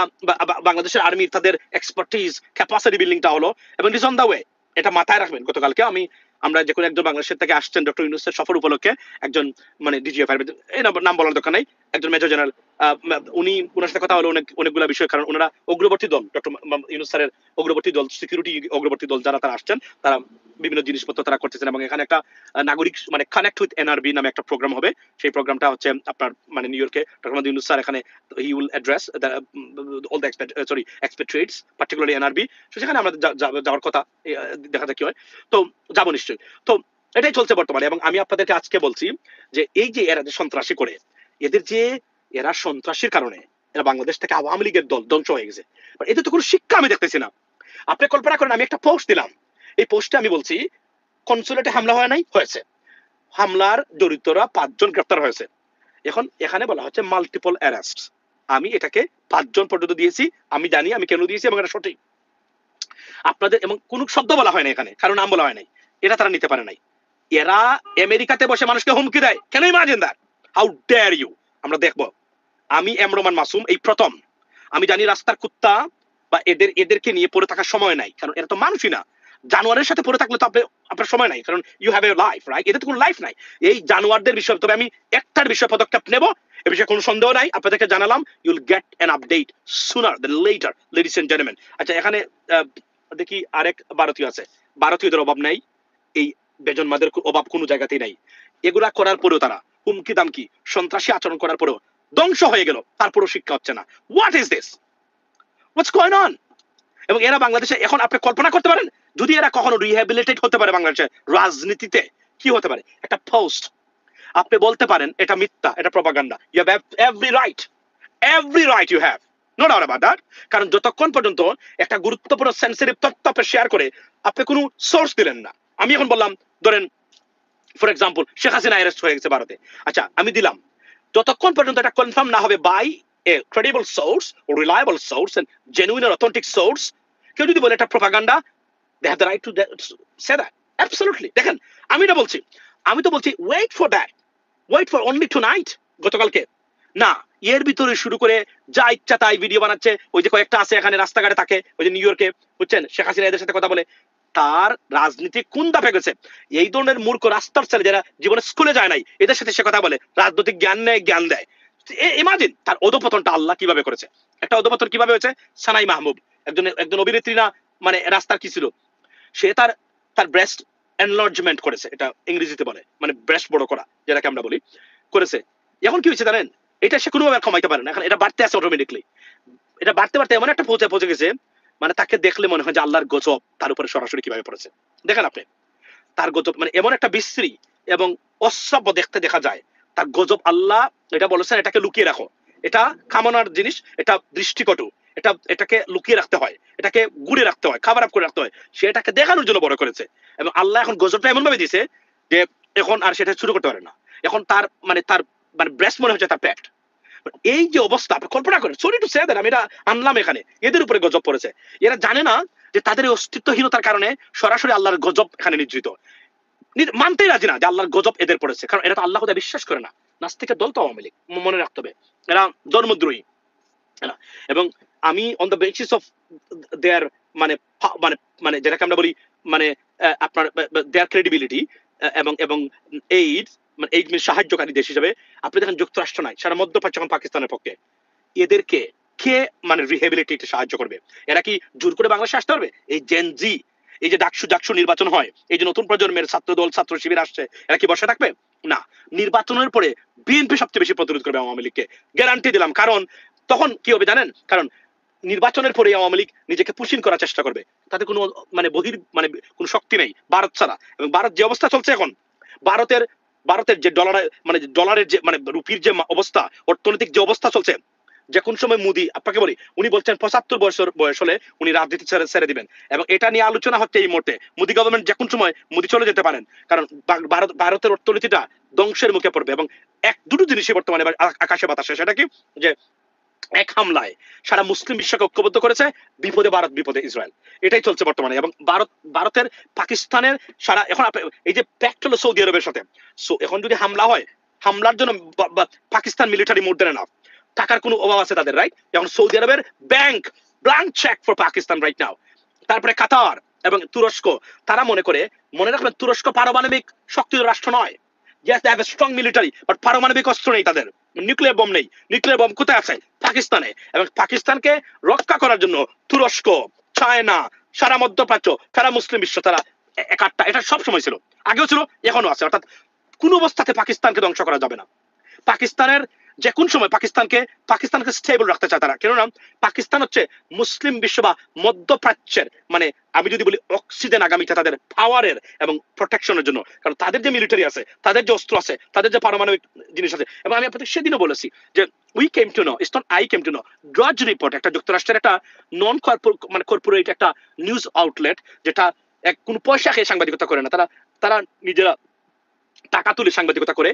বাংলাদেশের আর্মি তাদের এক্সপার্টিজ ক্যাপাসিটি বিল্ডিংটা হলো এবং it is on the way. এটা মাথায় রাখবেন। গতকালকে আমরা যে কোনো একজন বাংলাদেশের থেকে আসছেন ডক্টর ইউনূসের সফর উপলক্ষে, একজন মানে ডিজিএফআই, এই নাম বলার দরকার নাই, একজন মেজর জেনারেল, ওনার সাথে কথা হলো অনেকগুলো বিষয়। কারণ ওনারা অগ্রবর্তী দল, ডক্টর ইউনূস স্যারের অগ্রবর্তী দল, সিকিউরিটি অগ্রবর্তী দল যারা তারা আসছেন, তারা বিভিন্ন জিনিসপত্র তারা করতেছেন। এবং এখানে একটা নাগরিক মানে কানেক্ট উইথ এনআরবি নামে একটা প্রোগ্রাম হবে। সেই প্রোগ্রামটা হচ্ছে আপনার মানে নিউ ইয়র্কে ডক্টর ইউনূস স্যার এখানে he will address all the expatriates, particularly N R B. তো সেখানে আমরা যাওয়ার কথা, দেখা যাক কি হয়। তো যাবো নিশ্চয়ই। তো এটাই চলছে বর্তমানে। এবং আমি আপনাদেরকে আজকে বলছি যে এই যে এরা যে সন্ত্রাসী করে, এরা সন্ত্রাসীর কারণে এরা বাংলাদেশ থেকে আওয়ামী লীগের দল ধ্বংস হয়ে গেছে। এতে তো কোনো শিক্ষা আমি দেখতেছি না। আপনি কল্পনা করেন, আমি একটা পোস্ট দিলাম, এই পোস্টে আমি বলছি কনসুলেটে হামলা হয় নাই, হয়েছে। হামলার জড়িতরা 5 জন গ্রেফতার হয়েছে। এখন এখানে বলা হচ্ছে মাল্টিপল অ্যারেস্ট। আমি এটাকে 5 জন পর্যন্ত দিয়েছি। আমি জানি আমি কেন দিয়েছি এবং এটা সঠিক। আপনাদের এবং কোনো শব্দ বলা হয় না এখানে, কারণ নাম বলা হয় নাই, এটা তারা নিতে পারে নাই। এরা আমেরিকাতে বসে মানুষকে হুমকি দেয়। Can imagine that? How dare you? আমরা দেখবো। আমি এম রহমান মাসুম, এই প্রথম। আমি জানি রাস্তার কুত্তা বা এদেরকে নিয়ে পড়ে থাকার সময় নাই, কারণ এরা তো মানুষই না। জানোয়ারের সাথে পড়ে থাকলে তো আপনার সময় নাই, কারণ you have a life, right? এদের তো কোনো লাইফ নাই। এই জানোয়ারদের বিষয়ে তবে আমি একটার বিষয়ে পদক্ষেপ নেব, এ বিষয়ে কোনো সন্দেহ নাই। আপনাদেরকে জানালাম, you'll get an update sooner than later, ladies and gentleman. আচ্ছা, এখানে দেখি আরেক ভারতীয় আছে। ভারতীয়দের অভাব নাই, এই বেজন্মাদের অভাব কোনো জায়গাতেই নাই। এগুলা করার পরেও তারা হুমকি দামকি সন্ত্রাসী আচরণ করার পরেও ধ্বংস হয়ে গেল, তারপরেও শিক্ষা হচ্ছে না। What is this? What's going on? এবং এরা বাংলাদেশে এখন আপনি কল্পনা করতে পারেন, যদি এরা কখনো রিহ্যাবিলিটেট হতে পারে বাংলাদেশের রাজনীতিতে, কি হতে পারে? একটা পোস্ট আপনি বলতে পারেন এটা মিথ্যা, এটা propaganda. You have every right you have, no doubt about that. কারণ যতক্ষণ পর্যন্ত একটা গুরুত্বপূর্ণ সেন্সিটিভ তথ্য আপনি শেয়ার করে আপনি কোনো সোর্স দিলেন না। আমি এখন বললাম, ধরেন for example Sheikh Hasina arrest হয়ে গেছে ভারতে। আচ্ছা, আমি দিলাম, যতক্ষণ পর্যন্ত এটা কনফার্ম না হবে by a credible source, reliable source and genuine আর অথেন্টিক সোর্স, কেউ যদি বলে এটা propaganda, they have the right to say that. Absolutely. দেখেন, আমি তো বলছি wait for that, wait for only tonight. গতকালকে না, এর ভিতরে শুরু করে যা ইচ্ছা তাই ভিডিও বানাচ্ছে। ওই যে কয়েকটা আছে এখানে রাস্তাঘাটে থাকে, ওই যে নিউ ইয়র্কে, বুঝছেন, শেখ হাসিনা এদের সাথে কথা বলে। তার রাজনীতি কোন ধাপে গেছে? এই ধরনের মূর্খ রাস্তার ছেলে যারা জীবনে স্কুলে যায় নাই, এদের সাথে সে কথা বলে, রাজনৈতিক জ্ঞান নেয়, জ্ঞান দেয়। ইমাজিন তার অধপতনটা আল্লাহ কিভাবে করেছে। একটা অধপতন কিভাবে হয়েছে? সানাই মাহমুদ, একজন অভিনেত্রী না, মানে রাস্তার কি ছিল, সে তার ব্রেস্ট এনলার্জমেন্ট করেছে, এটা ইংরেজিতে বলে, মানে ব্রেস্ট বড় করা, যেটাকে আমরা বলি, করেছে। এখন কি হয়েছে জানেন? এটা সে কোনোভাবে কমাইতে পারে না, এখন এটা বাড়তে আছে অটোমেটিকলি। এটা বাড়তে বাড়তে এমন একটা পৌঁছে গেছে, মানে তাকে দেখলে মনে হয় যে আল্লাহর গজব তার উপরে সরাসরি কিভাবে পড়েছে। দেখেন আপনি, তার গজব মানে এমন একটা বিশ্রী এবং অশ্রাব্য দেখতে দেখা যায়। তার গজব আল্লাহ এটা বলেছেন, এটাকে লুকিয়ে রাখো, এটা কামনার জিনিস, এটা দৃষ্টিকটু, এটাকে লুকিয়ে রাখতে হয়, এটাকে গুড়ে রাখতে হয়, খাবার আপ করে রাখতে হয়, সে এটাকে দেখানোর জন্য বড় করেছে। এবং আল্লাহ এখন গজবটা এমন ভাবে দিছে যে এখন আর সেটা শুরু করতে পারে না। এখন তার ব্রেস্ট মনে হচ্ছে তার প্যাক্ট। এই যে অবস্থা আপনি কল্পনা করেন, সরি টু সে দ্যাট, আমি এটা আনলাম এখানে, এদের উপরে গজব পড়েছে। এরা জানে না যে তাদের অস্তিত্বহীনতার কারণে সরাসরি আল্লাহর গজব এখানে নির্জিত, মানতেই রাজি না যে আল্লাহর গজব এদের পড়েছে, কারণ এরা তো আল্লাহ খোদা বিশ্বাস করে না। নাস্তিকের দল তো আওয়ামী লীগ, মনে রাখতে হবে, এরা ধর্মদ্রোহী। এবং আমি on the basis of their মানে মানে মানে যেটাকে আমরা বলি মানে আপনার দেয়ার ক্রেডিবিলিটি এবং এবং এইড মানে এইড মিন সাহায্যকারী দেশ হিসেবে আপনি দেখেন যুক্তরাষ্ট্র নাই, সারা মধ্যপ্রাচ্য এখন পাকিস্তানের পক্ষে। এদেরকে কে মানে রিহেবিলিটিতে সাহায্য করবে? এরা কি জোর করে বাংলাদেশে আসতে পারবে? এই জেনজি, এই যে ডাকসু নির্বাচন হয়, এই যে নতুন প্রজন্মের ছাত্র দল ছাত্র শিবির আসছে, এরা কি বসে থাকবে? না। নির্বাচনের পরে বিএনপি সবচেয়ে বেশি প্রতিরোধ করবে আওয়ামী লীগকে, গ্যারান্টি দিলাম। কারণ তখন কি হবে জানেন? কারণ নির্বাচনের পরে আওয়ামী লীগ নিজেকে পুশিন করার চেষ্টা করবে, তাতে কোনো মানে কোনো শক্তি নেই ভারত ছাড়া। এবং ভারত যে অবস্থা চলছে এখন, ভারতের ভারতের যে ডলারের যে মানে রুপির যে অবস্থা, অর্থনৈতিক যে অবস্থা চলছে, যে কোন সময় মোদি, আপনাকে বলি, উনি বলছেন 75 বয়স হলে উনি রাজনীতি ছেড়ে দিবেন, এবং এটা নিয়ে আলোচনা হচ্ছে এই মুহূর্তে। মোদি গভর্নমেন্ট যে কোন সময় মোদি চলে যেতে পারেন, কারণ ভারতের অর্থনীতিটা ধ্বংসের মুখে পড়বে। এবং দুটো জিনিসই বর্তমানে আকাশে বাতাসে, সেটা কি যে এক হামলায় সারা মুসলিম বিশ্বকে ঐক্যবদ্ধ করেছে, বিপদে ভারত বিপদে ইসরায়েল, এটাই চলছে বর্তমানে। এবং ভারতের পাকিস্তানের সারা এখন এই যে প্যাক্ট হলো সৌদি আরবের সাথে, এখন যদি হামলা হয়, হামলার জন্য পাকিস্তান মিলিটারি মোর দেন এনাফ, টাকার কোনো অভাব আছে তাদের, রাইট? এখন সৌদি আরবের blank cheque for Pakistan right now. তারপরে কাতার এবং তুরস্ক, তারা মনে রাখবেন তুরস্ক পারমাণবিক শক্তির রাষ্ট্র নয়। Yes, they have a strong military, but পারমাণবিক অস্ত্র নেই তাদের, নিউক্লিয়ার বম নেই। নিউক্লিয়ার বম কোথায় আছে? পাকিস্তানে। এবং পাকিস্তানকে রক্ষা করার জন্য তুরস্ক, চায়না, সারা মধ্যপ্রাচ্য, সারা মুসলিম বিশ্ব তারা একাট্টা। এটা সব সময় ছিল, আগেও ছিল, এখনো আছে। অর্থাৎ কোন অবস্থাতে পাকিস্তানকে ধ্বংস করা যাবে না। পাকিস্তানের যে কোন সময় পাকিস্তানকে স্টেবল রাখতে চায় তারা, কেননা পাকিস্তান হচ্ছে মুসলিম বিশ্ব বা মধ্যপ্রাচ্যের মানে আমি যদি বলি অক্সিজেন আগামীতে তাদের পাওয়ারের এবং প্রোটেকশনের জন্য। কারণ তাদের যে মিলিটারি আছে, তাদের যে অস্ত্র আছে, তাদের যে পারমাণবিক জিনিস আছে। এবং আমি আপনাদের সেদিনও বলেছি যে we came to know, it's not I came to know, ড্রজ report, একটা যুক্তরাষ্ট্রের একটা নন কর্পোরেট একটা নিউজ আউটলেট, যেটা কোন পয়সা খেয়ে সাংবাদিকতা করে না, তারা নিজেরা টাকা তুলে সাংবাদিকতা করে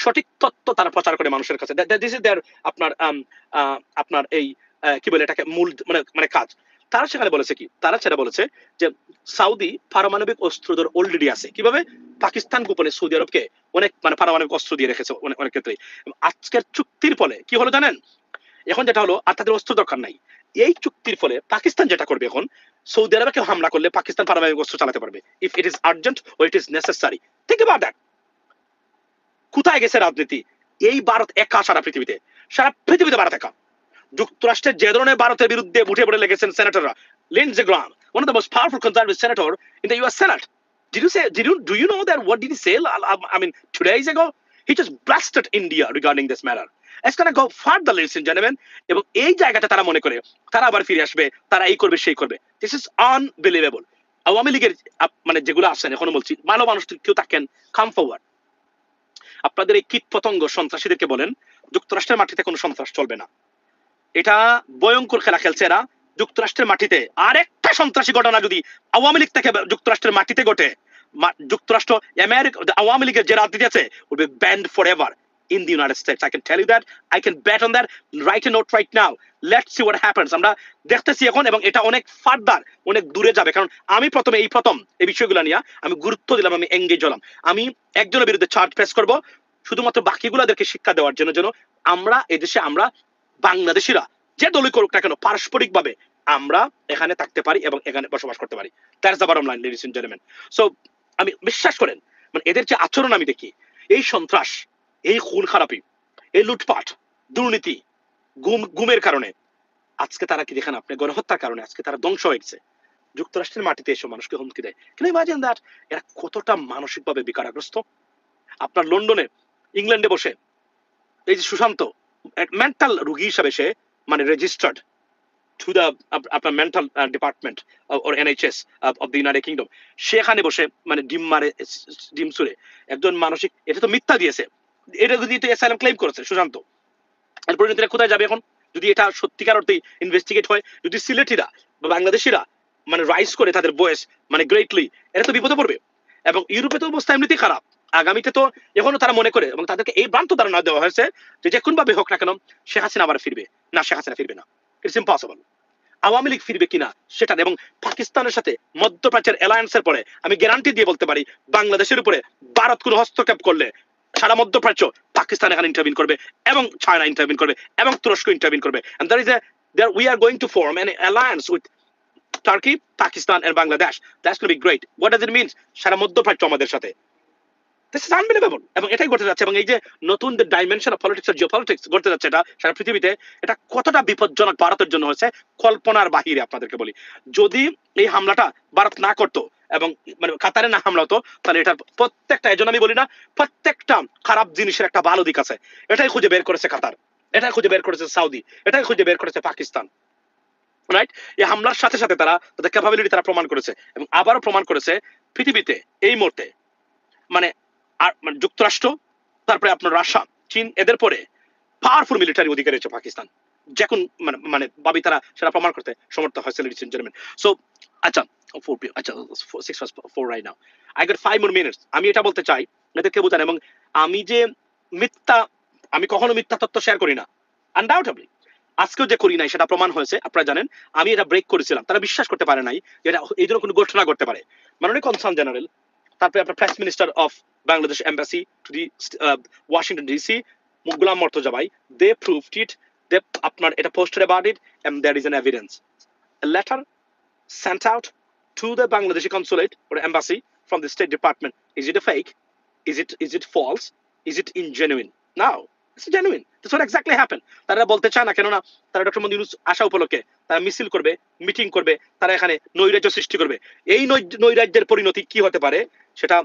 সঠিক তথ্য তারা প্রচার করে মানুষের কাছে। দিস ইজ দেয়ার আপনার এই কি বলে এটাকে মূল মানে কাজ। তারা সেখানে বলেছে কি, তারা সেটা বলেছে যে সাউদি পারমাণবিক অস্ত্রধর অলরেডি আছে। কিভাবে? পাকিস্তান গোপনে সৌদি আরবকে অনেক মানে পারমাণবিক অস্ত্র দিয়ে রেখেছে অনেক ক্ষেত্রে। আজকের চুক্তির ফলে কি হলো জানেন? এখন যেটা হলো, আর তাদের অস্ত্র দরকার নাই। এই চুক্তির ফলে পাকিস্তান যেটা করবে, এখন সৌদি আরবে কেউ হামলা করলে পাকিস্তান পারমাণবিক অস্ত্র চালাতে পারবে, ইফ ইট ইজ আর্জেন্ট ও it is necessary. Think about that. কোথায় গেছে রাজনীতি? এই ভারত একা সারা পৃথিবীতে ভারত একা। যুক্তরাষ্ট্রের যে ধরনের ভারতের বিরুদ্ধে উঠে পড়ে লেগেছেন সেনেটররা, Lindsey Graham, one of the most powerful conservative senator in the US Senate. Do you know that what did he say? I mean, 2 days ago, he just blasted India regarding this matter. It's gonna go further, ladies and gentlemen. এবং এই জায়গাটা তারা মনে করে তারা আবার ফিরে আসবে, তারা এই করবে সেই করবে। This is unbelievable. আওয়ামী লীগের মানে যেগুলো আছেন, এখনো বলছি, ভালো মানুষ কেউ থাকেন, কাম ফরওয়ার্ড। আপনাদের এই কীট পতঙ্গ সন্ত্রাসীদেরকে বলেন যুক্তরাষ্ট্রের মাটিতে কোনো সন্ত্রাস চলবে না। এটা ভয়ঙ্কর খেলা খেলছে এরা যুক্তরাষ্ট্রের মাটিতে। আরেকটা সন্ত্রাসী ঘটনা যদি আওয়ামী লীগ থেকে যুক্তরাষ্ট্রের মাটিতে ঘটে, যুক্তরাষ্ট্র আওয়ামী লীগের যে রাজনীতি আছে will be banned forever in the United States. I can tell you that. I can bet on that. Write a note right now. Let's see what happens. আমরা দেখতেছি এখন, এবং এটা অনেক ফার্দার, অনেক দূরে যাবে। কারণ আমি প্রথম এই বিষয়গুলো নিয়ে আমি গুরুত্ব দিলাম, আমি এঙ্গেজ হলাম। আমি একজনের বিরুদ্ধে চার্জ প্রেস করব শুধুমাত্র বাকিগুলোদেরকে শিক্ষা দেওয়ার জন্য আমরা এদেশে, আমরা বাংলাদেশিরা যে দলই করুক না কেন, পারস্পরিক ভাবে আমরা এখানে থাকতে পারি এবং এখানে বসবাস করতে পারি। That's the bottom line, ladies and gentleman. So আমি বিশ্বাস করেন, মানে এদের যে আচরণ আমি দেখি, এই সন্ত্রাস, এই খুন খারাপি, এই লুটপাট, দুর্নীতি, গুমের কারণে আজকে তারা কি দেখেন আপনি, গণহত্যার কারণে আজকে তারা ধ্বংস হয়েছে। যুক্তরাষ্ট্রের মাটিতে এসব মানুষকে হুমকি দেয়। Can you imagine that? এরা কতটা মানসিকভাবে বিকারগ্রস্ত। আপনার লন্ডনে, ইংল্যান্ডে বসে এই যে সুশান্ত, মেন্টাল রোগী হিসাবে সে মানে রেজিস্টার্ড to the আপনার mental department or NHS of the United Kingdom, সেখানে বসে মানে ডিম ছুড়ে একজন মানসিক, এটা তো মিথ্যা দিয়েছে, এটা যদি অ্যাসাইলাম ক্লেম করেছে সুশান্ত, এর পরিণতিটা কোথায় যাবে এখন যদি এটা সত্যিকার অর্থে ইনভেস্টিগেট হয়, যদি সিলেটিরা বা বাংলাদেশিরা মানে রাইজ করে তাদের বয়স মানে গ্রেটলি, এটা তো বিপদে পড়বে। এবং ইউরোপে তো অবস্থা এমনিতেই খারাপ, আগামীতে তো এখনো তারা মনে করে এবং তাদেরকে এই ভ্রান্ত ধারণা দেওয়া হয়েছে যে যে কোন ভাবে হোক না কেন শেখ হাসিনা আবার ফিরবে না, শেখ হাসিনা ফিরবে না, ইটস ইম্পসিবল। আওয়ামী লীগ ফিরবে কিনা সেটা, এবং পাকিস্তানের সাথে মধ্যপ্রাচ্যের অ্যালায়েন্সের পরে আমি গ্যারান্টি দিয়ে বলতে পারি বাংলাদেশের উপরে ভারত কোনো হস্তক্ষেপ করলে সারা মধ্যপ্রাচ্য পাকিস্তান এখানে ইন্টারভিন করবে এবং চায়না ইন্টারভিন করবে এবং তুরস্ক ইন্টারভিন করবে, and we are going to form an alliance with Turkey, Pakistan and Bangladesh. That's going to be great. What does it mean? সারা মধ্যপ্রাচ্য আমাদের সাথে, this is unbelievable। এবং এটাই ঘটে যাচ্ছে, এবং এই যে নতুন the dimension of politics or geopolitics ঘটে যাচ্ছে এটা সারা পৃথিবীতে, এটা কতটা বিপজ্জনক ভারতের জন্য হয়েছে কল্পনার বাহিরে। আপনাদেরকে বলি, যদি এই হামলাটা ভারত না করতো এবং মানে কাতারে না হামলা হতো, তাহলে এটার প্রত্যেকটা, এজন্য আমি বলি না প্রত্যেকটা খারাপ জিনিসের একটা ভালো দিক আছে। এটাই খুঁজে বের করেছে কাতার, এটাই খুঁজে বের করেছে সৌদি, এটাই খুঁজে বের করেছে পাকিস্তান, রাইট? এই হামলার সাথে সাথে তারা তাদের ক্যাপাবিলিটি তারা প্রমাণ করেছে, এবং আবারও প্রমাণ করেছে পৃথিবীতে এই মুহূর্তে মানে আর মানে যুক্তরাষ্ট্র, তারপরে আপনার রাশিয়া, চীন, এদের পরে পাওয়ারফুল মিলিটারি অধিকারী হচ্ছে পাকিস্তান। যখন মানে মানে ভাবি তারা সেটা প্রমাণ করতে সমর্থ হয়েছে, লেডিস এন্ড জেন্টলম্যান। সো আচ্ছা, আচ্ছা 6:04 right now, I got 5 more minutes। আমি এটা বলতে চাই এদেরকে বোঝান, এবং আমি যে মিথ্যা, আমি কখনো মিথ্যা তথ্য শেয়ার করি না, আনডাউটেবলি আজকেও যে করি নাই সেটা প্রমাণ হয়েছে। আপনারা জানেন আমি এটা ব্রেক করেছিলাম, তারা বিশ্বাস করতে পারে নাই যে এটা এই জন্য কোনো ঘটনা ঘটতে পারে। মাননীয় কনসার্ন জেনারেল, তারপরে আপনার press minister of Bangladesh embassy to the Washington DC, Golam Murtaza ভাই, দে প্রুভড ইট, দে আপনার এটা posted about it, and there is an evidence, a letter sent out to the Bangladeshi consulate or embassy from the State Department. Is it a fake? Is it false? Is it ingenuine? No, it's genuine. That's what exactly happened. তারা বলতে চায় না, কেননা তারা doctor Mohammad Yunus আসা উপলক্ষে তারা মিছিল করবে, মিটিং করবে, তারা এখানে নৈরাজ্য সৃষ্টি করবে। এই নৈরাজ্যের পরিণতি কি হতে পারে সেটা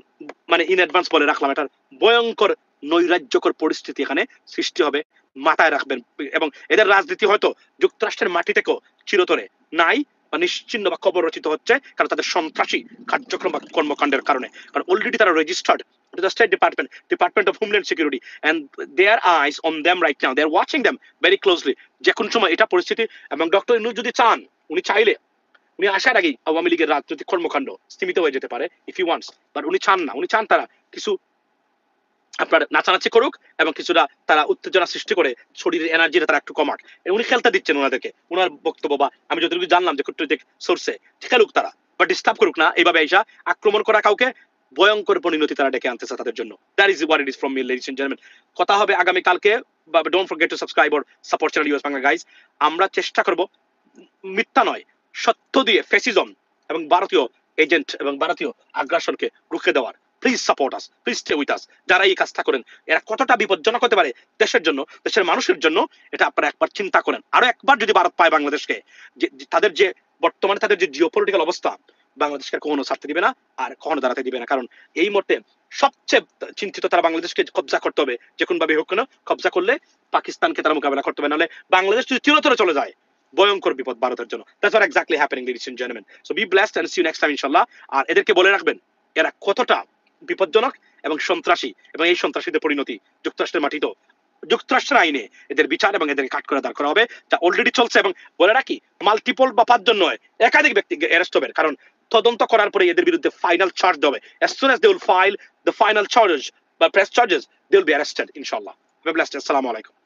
মানে ইন অ্যাডভান্স বলে রাখলাম, এটা ভয়ঙ্কর নৈরাজ্যকর পরিস্থিতি এখানে সৃষ্টি হবে, মাথায় রাখবেন। এবং এদের রাজনীতি হয়তো যুক্তরাষ্ট্রের মাটি থেকেও চিরতরে নাই বা নিশ্চিহ্ন বা খবর রচিত হচ্ছে, কারণ তাদের সন্ত্রাসী কার্যক্রম বা কর্মকাণ্ডের কারণে। কারণ অলরেডি তারা registered to the State Department, Department of Homeland Security, and their eyes on them right now. They're watching them very closely. যে কোন সময় এটা পরিস্থিতি, এবং ডক্টর ইউনূস যদি চান, উনি চাইলে উনি আসার আগেই আওয়ামী লীগের রাজনৈতিক কর্মকাণ্ড স্থিমিত হয়ে যেতে পারে ইফ ইউ ওয়ান্টস, বাট উনি চান না। উনি চান তারা কিছু আপনার নাচানাচি করুক এবং কিছুটা তারা উত্তেজনা সৃষ্টি করে শরীরের এনার্জিটা তারা একটু কমাক। উনি খেলতে দিচ্ছেন ওনাদেরকে, ওনার বক্তব্য বা আমি যতটুকু জানলাম যে কূটনৈতিক সোর্সে, খেলুক তারা, বা ডিস্টার্ব করুক না। এইভাবে এসা আক্রমণ করা কাউকে ভয়ঙ্কর পরিণতি তারা ডেকে আনতেছে তাদের জন্য। That is what it is from me, ladies and gentleman. কথা হবে আগামী কালকে, don't forget to subscribe or support channel US Bangla guys. আমরা চেষ্টা করব মিথ্যা নয় সত্য দিয়ে ফ্যাসিজম এবং ভারতীয় এজেন্ট এবং ভারতীয় আগ্রাসনকে রুখে দেওয়ার। Please support us, please stay with us. যারা এই কাজটা করেন এরা কতটা বিপজ্জনক হতে পারে দেশের জন্য, দেশের মানুষের জন্য, এটা আপনারা একবার চিন্তা করেন। আরো একবার যদি ভারত পায় বাংলাদেশকে, তাদের যে বর্তমানে তাদের যে জিওপলিটিক্যাল অবস্থা, বাংলাদেশকে কখনো ছাড়তে দিবে না আর কখনো দাঁড়াতে দিবে না। কারণ এই মুহূর্তে সবচেয়ে চিন্তিত তারা বাংলাদেশকে কবজা করতে হবে, যে কোন ভাবে হোক কেন কবজা করলে পাকিস্তানকে তারা মোকাবেলা করতে হবে, নাহলে বাংলাদেশ যদি চিরতরে চলে যায় ভয়ঙ্কর বিপদ ভারতের জন্য। That's what exactly happening, ladies and gentlemen. So be blessed and see you next time ইনশাআল্লাহ। আর এদেরকে বলে রাখবেন এরা কতটা বিপজ্জনক এবং সন্ত্রাসী, এবং এই সন্ত্রাসীদের পরিণতি যুক্তরাষ্ট্রের মাটিতেও যুক্তরাষ্ট্রের আইনে এদের বিচার এবং এদেরকে কাট করে দাঁড় করা হবে, যা অলরেডি চলছে। এবং বলে রাখি মাল্টিপল বা 5 জন নয়, একাধিক ব্যক্তি অ্যারেস্ট হবে, কারণ তদন্ত করার পরে এদের বিরুদ্ধে ফাইনাল চার্জ দেবে। As soon as they will file the final charges বা press charges, they will be arrested ইনশাআল্লাহ। Be blessed. আসসালামু আলাইকুম।